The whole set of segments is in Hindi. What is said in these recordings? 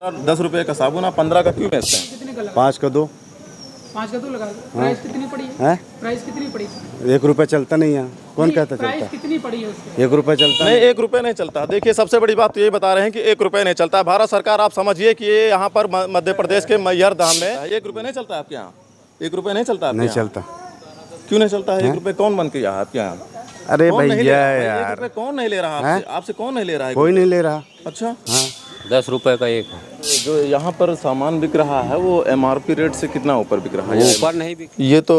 10 रुपए का साबुन आप 15 का क्यों बेचते हैं? कितने का लगा? 5 का 2। 5 का 2 लगा दो। प्राइस कितनी पड़ी है? है प्राइस कितनी पड़ी? 1 रुपये चलता नहीं यहाँ। कौन कहता प्राइस चलता? कितनी पड़ी है उसकी? 1 रुपये चलता नहीं, 1 रुपये नहीं चलता। देखिए, सबसे बड़ी बात तो ये बता रहे हैं कि 1 रुपये नहीं चलता। भारत सरकार, आप समझिए कि ये यहाँ पर मध्य प्रदेश के मैहर धाम में 1 रुपये नहीं चलता आपके यहाँ। 1 रुपये नहीं चलता आपके नहीं यहाँ? चलता। क्यों नहीं चलता है? 1 रुपये कौन बन के यहाँ आपके यहाँ? अरे कौन नहीं ले भैया रहा है? यार, 1 रुपये कौन नहीं ले रहा आपसे? आपसे कौन नहीं ले रहा है? कोई नहीं ले रहा। अच्छा, हाँ 10 रुपए का एक है। जो यहाँ पर सामान बिक रहा है वो MRP रेट से कितना ऊपर बिक रहा है? ऊपर नहीं बिक। ये तो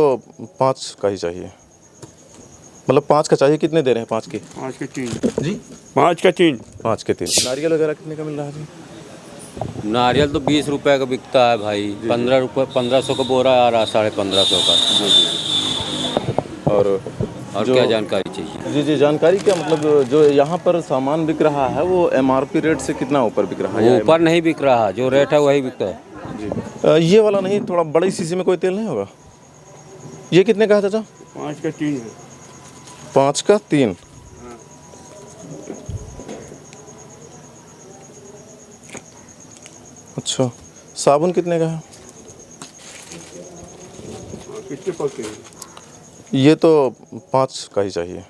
5 का ही चाहिए। मतलब 5 का चाहिए। कितने दे रहे हैं 5 के? 5 के 3 जी, 5 का 3 5 के 3। नारियल वगैरह कितने का मिल रहा है जी? नारियल तो 20 रुपए का बिकता है भाई। 15 रुपए 1500 का बोरा आ रहा है, 1550 का। और क्या जानकारी चाहिए? जी, जानकारी क्या, मतलब जो यहाँ पर सामान बिक रहा है वो MRP रेट से कितना ऊपर बिक रहा है? ऊपर नहीं बिक रहा, जो रेट है वही बिकता है। जी, ये वाला नहीं, थोड़ा बड़ी शीशी में कोई तेल नहीं होगा? ये कितने का है चाचा? 5 का 3 है। 5 का 3। अच्छा, साबुन कितने का है? कितने पैसे हैं? ये तो 5 का ही चाहिए।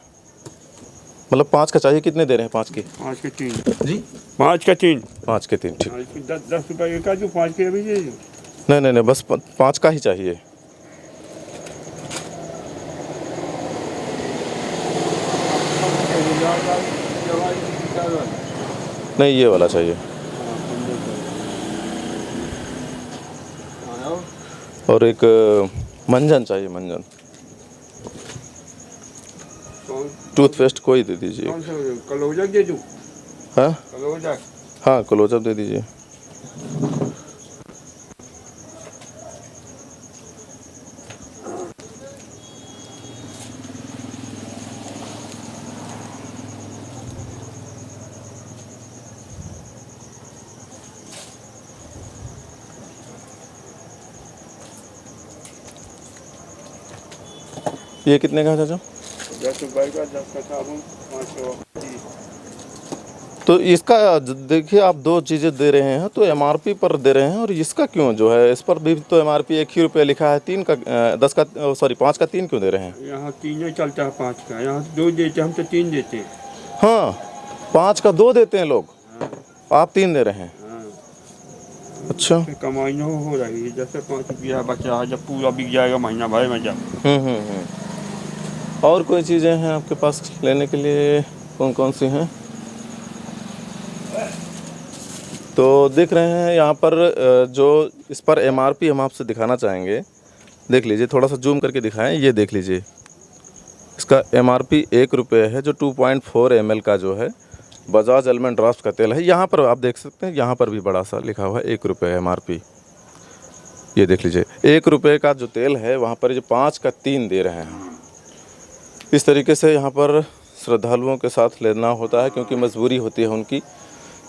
मतलब 5 का चाहिए। कितने दे रहे हैं 5 के? 5 के 3 जी, 5 का 3 5 के 3। ठीक। 10 रुपये का जो 5 के अभी ये नहीं, बस 5 का ही चाहिए। नहीं, ये वाला चाहिए। और एक मंजन चाहिए, मंजन। टूथपेस्ट कोई दे दीजिए। कौन सा कलोजक दे दूँ? हाँ कलोजक हाँ, क्लोजअप दे दीजिए। ये कितने का है चाचा? 10 रुपये का 10 का साबुन 500। तो इसका देखिए, आप 2 चीज़ें दे रहे हैं तो MRP पर दे रहे हैं, और इसका क्यों जो है, इस पर भी तो MRP 1 ही रुपये लिखा है। 3 का 10 का, सॉरी 5 का 3 क्यों दे रहे हैं? यहाँ 3 ही चलता है 5 का। यहाँ 2 देते, हम तो 3 देते हैं। हाँ, 5 का 2 देते हैं लोग, आप 3 दे रहे हैं। हाँ, अच्छा। कमाई न हो रही है। जैसे 5 रुपया बचा है, जब पूरा बिक जाएगा महीना भर में जब। और कोई चीज़ें हैं आपके पास लेने के लिए? कौन कौन सी हैं? तो देख रहे हैं यहाँ पर जो इस पर MRP हम आपसे दिखाना चाहेंगे। देख लीजिए, थोड़ा सा जूम करके दिखाएं। ये देख लीजिए, इसका MRP 1 रुपये है, जो 2.4 ml का जो है बजाज अलमंड ड्राफ्ट का तेल है। यहाँ पर आप देख सकते हैं, यहाँ पर भी बड़ा सा लिखा हुआ है 1 रुपये MRP। ये देख लीजिए, 1 रुपये का जो तेल है वहाँ पर जो 5 का 3 दे रहे हैं। इस तरीके से यहाँ पर श्रद्धालुओं के साथ लेना होता है, क्योंकि मजबूरी होती है उनकी।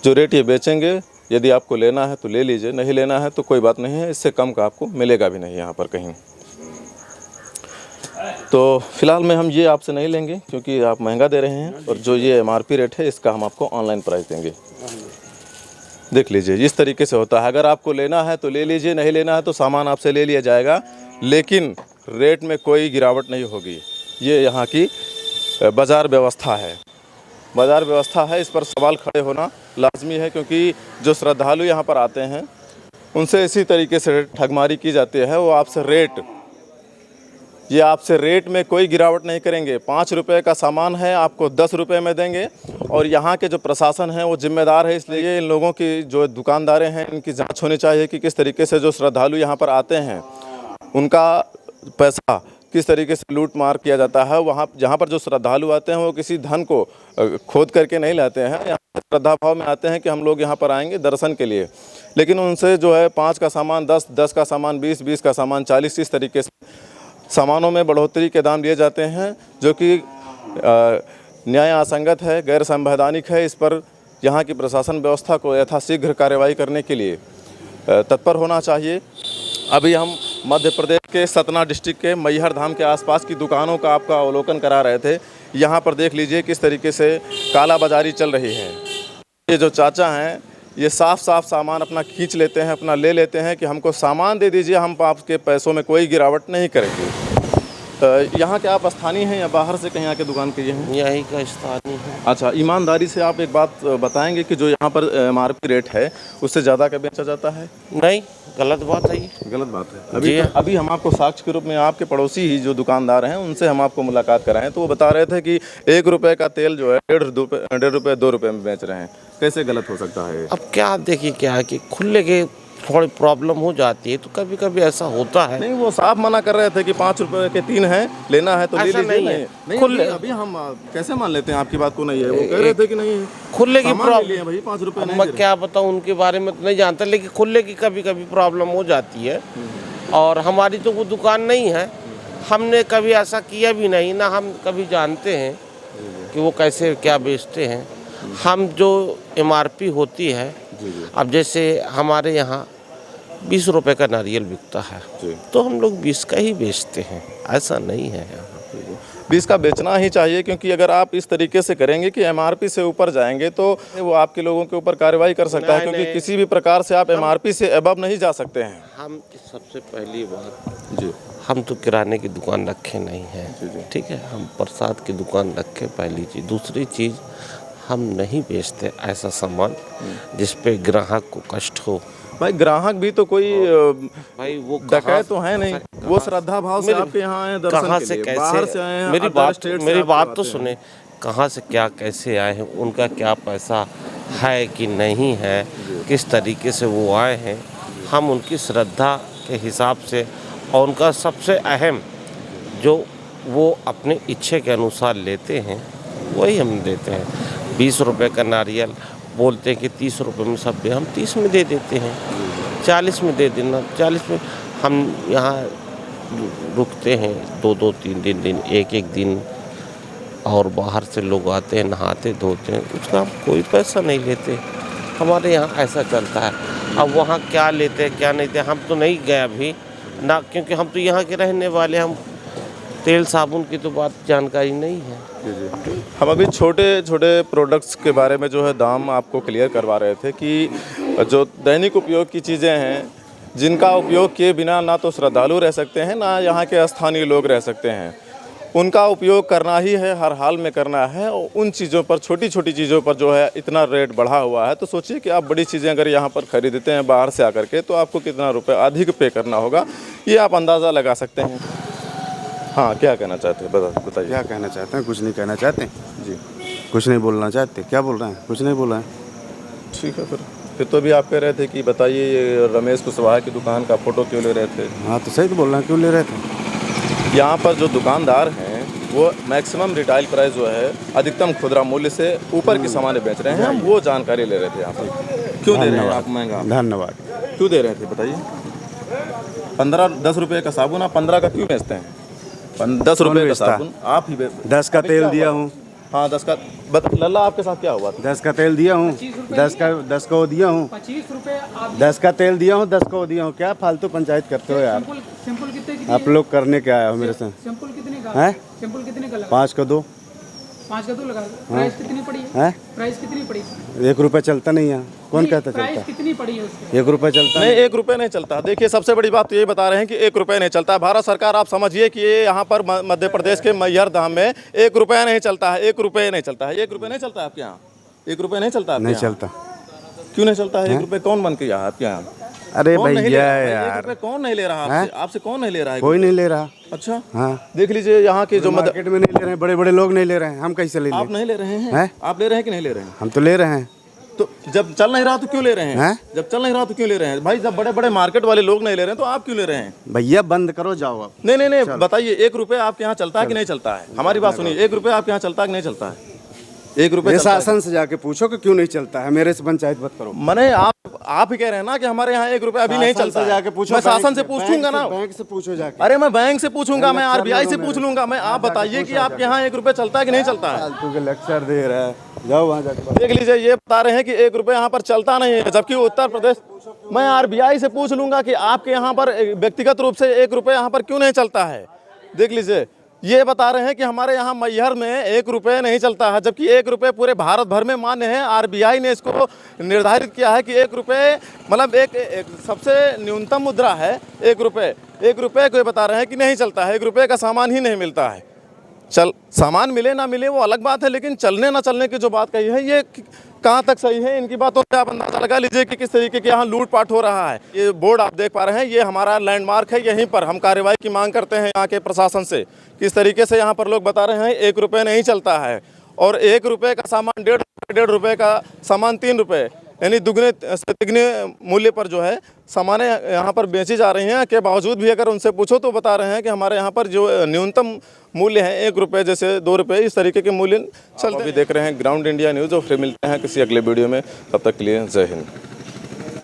जो रेट ये बेचेंगे, यदि आपको लेना है तो ले लीजिए, नहीं लेना है तो कोई बात नहीं है, इससे कम का आपको मिलेगा भी नहीं यहाँ पर कहीं। तो फिलहाल में हम ये आपसे नहीं लेंगे, क्योंकि आप महंगा दे रहे हैं, और जो ये MRP रेट है इसका हम आपको ऑनलाइन प्राइस देंगे। देख लीजिए, इस तरीके से होता है। अगर आपको लेना है तो ले लीजिए, नहीं लेना है तो सामान आपसे ले लिया जाएगा, लेकिन रेट में कोई गिरावट नहीं होगी। ये यहाँ की बाज़ार व्यवस्था है। बाज़ार व्यवस्था है, इस पर सवाल खड़े होना लाजमी है, क्योंकि जो श्रद्धालु यहाँ पर आते हैं उनसे इसी तरीके से ठगमारी की जाती है। वो आपसे रेट में कोई गिरावट नहीं करेंगे। 5 रुपये का सामान है, आपको 10 रुपये में देंगे। और यहाँ के जो प्रशासन है वो जिम्मेदार है, इसलिए इन लोगों की जो दुकानदारें हैं इनकी जांच होनी चाहिए कि किस तरीके से जो श्रद्धालु यहाँ पर आते हैं उनका पैसा किस तरीके से लूट मार किया जाता है। वहाँ जहाँ पर जो श्रद्धालु आते हैं वो किसी धन को खोद करके नहीं लाते हैं। यहाँ श्रद्धा भाव में आते हैं कि हम लोग यहाँ पर आएंगे दर्शन के लिए, लेकिन उनसे जो है 5 का सामान 10, 10 का सामान 20, 20 का सामान 40, इस तरीके से सामानों में बढ़ोतरी के दाम लिए जाते हैं, जो कि न्याय असंगत है, गैर संवैधानिक है। इस पर यहाँ की प्रशासन व्यवस्था को यथाशीघ्र कार्रवाई करने के लिए तत्पर होना चाहिए। अभी हम मध्य प्रदेश के सतना डिस्ट्रिक्ट के मैहर धाम के आसपास की दुकानों का आपका अवलोकन करा रहे थे। यहाँ पर देख लीजिए किस तरीके से काला बाजारी चल रही है। ये जो चाचा हैं ये साफ साफ सामान अपना खींच लेते हैं, अपना ले लेते हैं कि हमको सामान दे दीजिए, हम आपके पैसों में कोई गिरावट नहीं करेंगे। यहाँ के आप स्थानीय हैं या बाहर से कहीं आके दुकान किए हैं? यही का स्थानीय है। अच्छा, ईमानदारी से आप एक बात बताएंगे कि जो यहाँ पर MRP रेट है उससे ज़्यादा का बेचा जाता है? नहीं, गलत बात है ये। गलत बात है। अभी हम आपको साक्ष्य के रूप में आपके पड़ोसी ही जो दुकानदार हैं उनसे हम आपको मुलाकात कराएं तो वो बता रहे थे कि 1 रुपये का तेल जो है 1.5 रुपये 2 रुपये में बेच रहे हैं। कैसे गलत हो सकता है? अब क्या देखिए, क्या है कि खुले के थोड़ी प्रॉब्लम हो जाती है तो कभी कभी ऐसा होता है। नहीं, वो साफ मना कर रहे थे कि 5 रुपए के 3 हैं, लेना है तो ले लीजिए। नहीं है। नहीं, खुले अभी हम कैसे मान लेते हैं आपकी बात को? नहीं है, वो कह रहे थे कि नहीं है, खुले की प्रॉब्लम भाई 5 रुपए नहीं। मैं क्या बताऊं, उनके बारे में तो नहीं जानता, लेकिन खुले की कभी कभी प्रॉब्लम हो जाती है। और हमारी तो वो दुकान नहीं है, हमने कभी ऐसा किया भी नहीं ना, हम कभी जानते हैं कि वो कैसे क्या बेचते हैं। हम जो MRP होती है, अब जैसे हमारे यहाँ 20 रुपए का नारियल बिकता है तो हम लोग 20 का ही बेचते हैं, ऐसा नहीं है। 20 का बेचना ही चाहिए, क्योंकि अगर आप इस तरीके से करेंगे कि MRP से ऊपर जाएंगे तो वो आपके लोगों के ऊपर कार्रवाई कर सकता है, क्योंकि किसी भी प्रकार से आप MRP से अबव नहीं जा सकते हैं। हम सबसे पहली बात जी, हम तो किराने की दुकान रखे नहीं है, ठीक है, हम प्रसाद की दुकान रखे, पहली चीज़। दूसरी चीज़, हम नहीं बेचते ऐसा सामान जिस पे ग्राहक को कष्ट हो। भाई ग्राहक भी तो कोई भाई वो डकैत तो है नहीं, वो श्रद्धा भाव से आपके यहाँ आए दर्शन कहाँ के से लिए, कैसे, बाहर से आए हैं, मेरी बात तो सुने, कहाँ से क्या कैसे आए हैं, उनका क्या पैसा है कि नहीं है, किस तरीके से वो आए हैं, हम उनकी श्रद्धा के हिसाब से और उनका सबसे अहम जो वो अपने इच्छे के अनुसार लेते हैं वही हम देते हैं। 20 रुपए का नारियल बोलते हैं कि 30 रुपए में सब दे, हम 30 में दे देते हैं, 40 में दे देना, 40 में। हम यहाँ रुकते हैं 2-2, 3-3 दिन, एक दिन, और बाहर से लोग आते हैं, नहाते धोते हैं, उसका हम कोई पैसा नहीं लेते। हमारे यहाँ ऐसा चलता है। अब वहाँ क्या लेते हैं क्या नहीं लेते, हम तो नहीं गए अभी ना, क्योंकि हम तो यहाँ के रहने वाले, हम तेल साबुन की तो बात जानकारी नहीं है। हम अभी छोटे छोटे प्रोडक्ट्स के बारे में जो है दाम आपको क्लियर करवा रहे थे कि जो दैनिक उपयोग की चीज़ें हैं, जिनका उपयोग किए बिना ना तो श्रद्धालु रह सकते हैं ना यहाँ के स्थानीय लोग रह सकते हैं, उनका उपयोग करना ही है, हर हाल में करना है। और उन चीज़ों पर, छोटी छोटी चीज़ों पर जो है इतना रेट बढ़ा हुआ है, तो सोचिए कि आप बड़ी चीज़ें अगर यहाँ पर खरीदते हैं बाहर से आकर के तो आपको कितना रुपये अधिक पे करना होगा, ये आप अंदाज़ा लगा सकते हैं। हाँ, क्या कहना चाहते हैं, बताइए। क्या कहना चाहते हैं? कुछ नहीं कहना चाहते जी, कुछ नहीं बोलना चाहते। क्या बोल रहे हैं? कुछ नहीं बोल रहे हैं। ठीक है। फिर तो अभी आप कह रहे थे कि बताइए ये रमेश कुशवाहा की दुकान का फ़ोटो क्यों ले रहे थे? हाँ तो सही तो बोल रहे हैं, क्यों ले रहे थे? यहाँ पर जो दुकानदार हैं वो मैक्सिमम रिटेल प्राइस जो है अधिकतम खुदरा मूल्य से ऊपर की सामान बेच रहे हैं, हम वो जानकारी ले रहे थे यहाँ पर। क्यों दे रहे हैं आप महंगा? धन्यवाद। क्यों दे रहे थे बताइए? 15-10 रुपये का साबुन आप 15 का क्यों बेचते हैं? 10 रुपये का साबुन आप ही 10 का तेल दिया हूँ। हाँ, 10 का। लल्ला आपके साथ क्या हुआ था? 10 का तेल दिया हूँ, 10 को दिया हूँ, 25 रुपए आप 10 का तेल दिया हूँ, 10 को दिया हूँ। क्या फालतू पंचायत करते हो यार? सिंपल कितने की? आप लोग करने क्या आए हो मेरे से? सिंपल कितने का हैं? सिंपल कितने का लगा? 5 का 2। 5 का 2 लगा। प्राइस कितनी पड़ी है? हैं? प्राइस कितनी पड़ी? 1 रुपये चलता नहीं है। कौन कहता प्राइस चलता? कितनी पड़ी है उसकी? 1 रुपये चलता नहीं, 1 रुपये नहीं चलता। देखिए, सबसे बड़ी बात तो ये बता रहे हैं कि 1 रुपये नहीं चलता। भारत सरकार, आप समझिए कि ये यहाँ पर मध्य प्रदेश के मैहर धाम में 1 रुपया नहीं चलता है। 1 रुपये नहीं चलता है। 1 रुपये नहीं चलता है आपके यहाँ? 1 रुपये नहीं चलता? नहीं चलता। क्यों नहीं चलता है? 1 रुपये कौन बन के यहाँ आपके यहाँ? अरे कौन नहीं ले भैया रहा है? 1 यार, रुपये कौन नहीं ले रहा आपसे? आपसे कौन नहीं ले रहा है? कोई नहीं ले रहा। अच्छा, हाँ, देख लीजिए यहाँ के जो मार्केट में नहीं ले रहे हैं, बड़े बड़े लोग नहीं ले रहे हैं, हम कैसे ले आप लें? नहीं ले रहे हैं? हैं? आप ले रहे हैं कि नहीं ले रहे हैं? हम तो ले रहे हैं। तो जब चल नहीं रहा तो क्यों ले रहे हैं? हैं? जब चल नहीं रहा तो क्यों ले रहे हैं? भाई, जब बड़े बड़े मार्केट वाले लोग नहीं ले रहे हैं तो आप क्यों ले रहे हैं? भैया बंद करो, जाओ आप। नहीं, बताइए, 1 रुपये आपके यहाँ चलता है कि नहीं चलता है? हमारी बात सुनिए, 1 रुपये आपके यहाँ चलता है कि नहीं चलता है? 1 रुपये शासन से जाके पूछो कि क्यों नहीं चलता है, मेरे से पंचायत मत करो। मैंने आप ही कह रहे हैं ना कि हमारे यहाँ 1 रुपये अभी नहीं चलता है। जाके पूछो, मैं शासन से पूछूंगा ना। बैंक से पूछो जाके। अरे मैं बैंक से पूछूंगा, मैं RBI से पूछ लूंगा। मैं आप बताइए कि आपके यहाँ 1 रुपये चलता है कि नहीं चलता है? फालतू के लेक्चर दे रहा है, जाओ वहाँ जाके। देख लीजिए, ये बता रहे हैं कि 1 रुपये यहाँ पर चलता नहीं है, जबकि उत्तर प्रदेश, मैं RBI से पूछ लूंगा कि आपके यहाँ पर व्यक्तिगत रूप से 1 रुपये यहाँ पर क्यों नहीं चलता है। देख लीजिए, ये बता रहे हैं कि हमारे यहाँ मैहर में 1 रुपये नहीं चलता है, जबकि 1 रुपये पूरे भारत भर में मान्य है। आरबीआई ने इसको निर्धारित किया है कि 1 रुपये मतलब एक सबसे न्यूनतम मुद्रा है 1 रुपये। 1 रुपये को ये बता रहे हैं कि नहीं चलता है, 1 रुपये का सामान ही नहीं मिलता है। सामान मिले ना मिले वो अलग बात है, लेकिन चलने ना चलने की जो बात कही है ये कहाँ तक सही है, इनकी बातों से आप अंदाज़ा लगा लीजिए कि किस तरीके के यहाँ लूटपाट हो रहा है। ये बोर्ड आप देख पा रहे हैं, ये हमारा लैंडमार्क है, यहीं पर हम कार्रवाई की मांग करते हैं यहाँ के प्रशासन से। किस तरीके से यहाँ पर लोग बता रहे हैं 1 रुपये नहीं चलता है, और 1 रुपये का सामान 1.5 रुपये का सामान 3 रुपये, यानी दुगने से तिगने मूल्य पर जो है सामानें यहाँ पर बेची जा रही हैं। के बावजूद भी अगर उनसे पूछो तो बता रहे हैं कि हमारे यहाँ पर जो न्यूनतम मूल्य है 1 रुपये, जैसे 2 रुपये, इस तरीके के मूल्य चलते। अभी देख रहे हैं ग्राउंड इंडिया न्यूज़, और फिर मिलते हैं किसी अगले वीडियो में। तब तक के लिए जय हिंद।